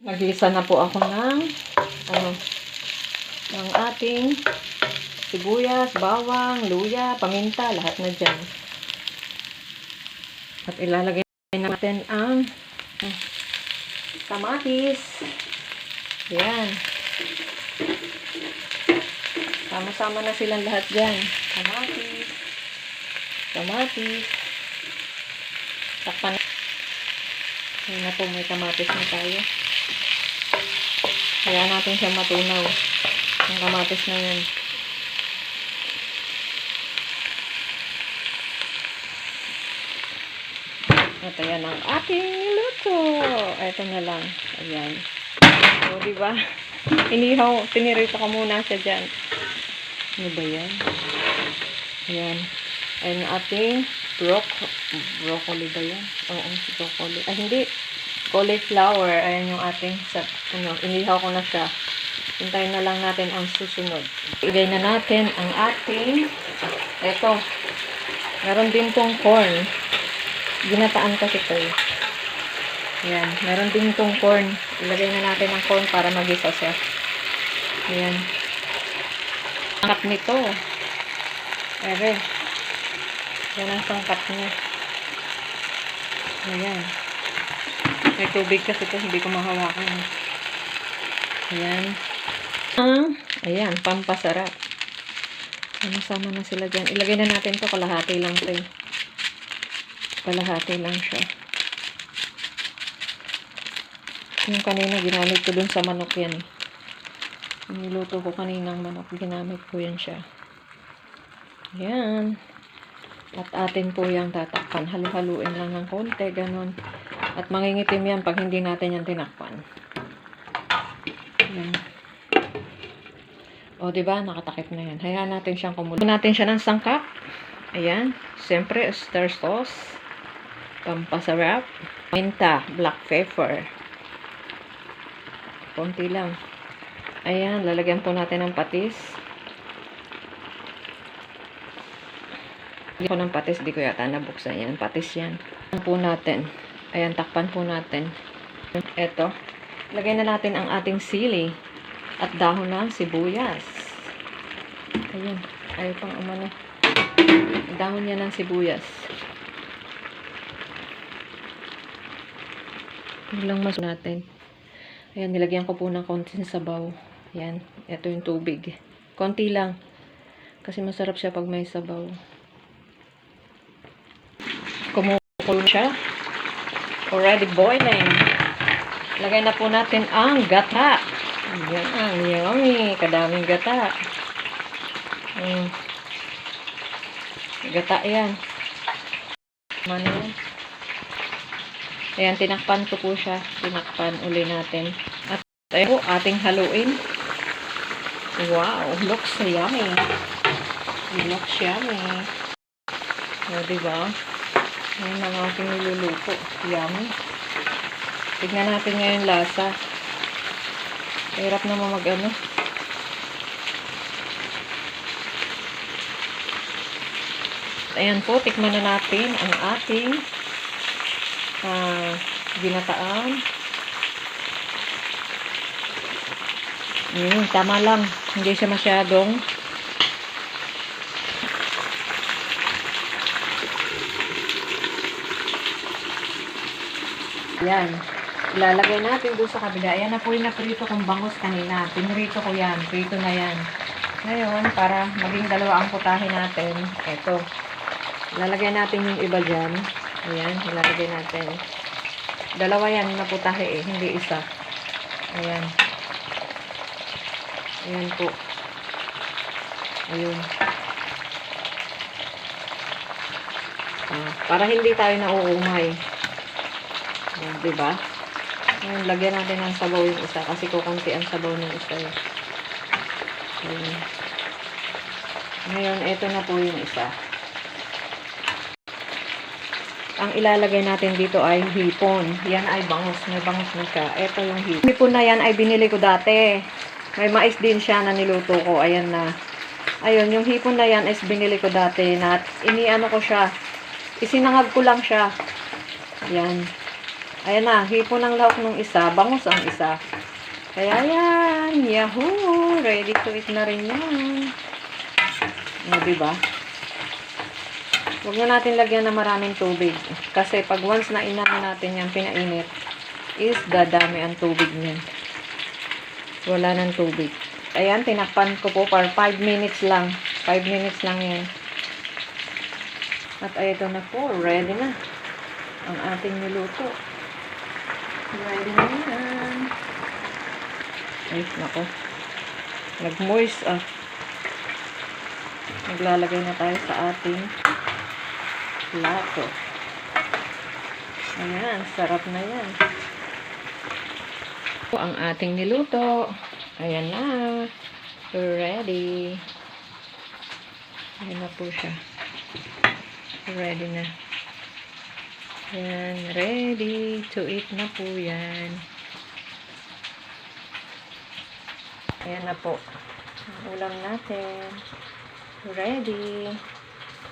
Nagisa na po ako ng ng ating sibuyas, bawang, luya, paminta, lahat na dyan. At ilalagay natin ang kamatis. Yan. Sama-sama na silang lahat dyan. Kamatis. Kamatis. Takpan. Ayan na po, may kamatis na tayo. Kaya natin siya matunaw. Ang kamatis na yan. At ayan ang ating luto. Ito na lang. Ayan. So, diba? Inihaw. Tinirito ko muna siya dyan. Ano ba yan? Ayan. Ayan ang ating broccoli ba yan? Oo, broccoli. Ay, hindi. Cauliflower. Ayan yung ating inihaw ko na siya. Hintayin na lang natin ang susunod. Ilagay na natin ang ating eto. Meron din tong corn. Ginataan kasi ito eh. Ayan. Meron din tong corn. Ilagay na natin ang corn para magisa siya. Ayan. Sangkap nito. Ere. Yan ang sangkap niya. Ayan. May tubig kasi ito. Hindi ko mahawakan. Ayan. Ayan. Pampasarap. Sama na sila dyan. Ilagay na natin ito. Kalahati lang ito eh. Kalahati lang siya. Yung kanina ginamit ko dun sa manok yan eh. Niluto ko kaninang manok. Ginamit ko yan siya. Yan. At atin po yung tatakpan. Halu-haluin lang ng konti. Ganon. At mangingitim yan pag hindi natin yan tinakpan. Yan. O diba? Nakatakip na yan. Hayaan natin siyang kumulo. Natin siya ng sangkap. Ayan. Siyempre, oyster sauce. Pampasarap. Minta. Black pepper. Konti lang. Ayan. Lalagyan po natin ng patis. Hindi ko ng patis. Di ko yata nabuksan yan. Patis yan. Takpan po natin. Ayan. Takpan po natin. Eto. Lagay na natin ang ating sili. At dahon ng sibuyas. Ayan. Ayaw pang umano. Dahon niya ng sibuyas. Yun lang mas natin. Ayan, nilagyan ko po ng konting sabaw. Ayan, ito yung tubig. Konti lang. Kasi masarap siya pag may sabaw. Kumukulo siya. Already boiling. Lagay na po natin ang gata. Ayan, yummy. Kadaming gata. Gata yan. Ano yan? Ayan, tinakpan ko po siya. Tinakpan uli natin. At ayun po, ating haluin. Wow, looks yummy. Looks yummy. O, diba? Ayan ang ating niluluto. Yummy. Tignan natin ngayon lasa. Hirap naman mag-ano. Ayan po, tikman na natin ang ating ginataan. Tama lang. Hindi siya masyadong yan. Ilalagay natin doon sa kabila. Ayan na po yung naprito kong bangus kanina. Pinrito ko yan. Prito na yan. Ngayon, para maging dalawa ang putahe natin, eto. Ilalagay natin yung iba dyan. Ayan, ilalagay natin. Dalawa yan na putahe eh, hindi isa. Ayan. Ayan po. Ayun. Para hindi tayo nauumay. Ayan, diba? Ayan, lagyan natin ng sabaw yung isa kasi kukunti ang sabaw ng isa eh. Ayan. Ngayon, ito na po yung isa. Ang ilalagay natin dito ay hipon. Yan ay bangus. May bangus na siya. Ito yung hipon. Hipon na yan ay binili ko dati. May mais din siya na niluto ko. Ayan na. Ayun, yung hipon na yan is binili ko dati. Na iniano ko siya. Isinangag ko lang siya. Yan. Ayan na, hipo ng lahok ng isa. Bangus ang isa. Kaya yan. Yahoo! Ready to eat na rin yan. O, diba? Huwag na natin lagyan ng maraming tubig. Kasi pag once na inano natin yan, pinainit, is dadami ang tubig niyan. Wala ng tubig. Ayan, tinakpan ko po for 5 minutes lang. 5 minutes lang yan. At ito na po, ready na ang ating niluto. Ready na yan. Ay, nako. Nag-moist ah. Naglalagay na tayo sa ating plato. Ayan, sarap na yan. Ang ating niluto. Ayan na. Ready. Ayan na po siya. Ready na. Ayan, ready to eat na po yan. Ayan na po. Ang ulam natin. Ready.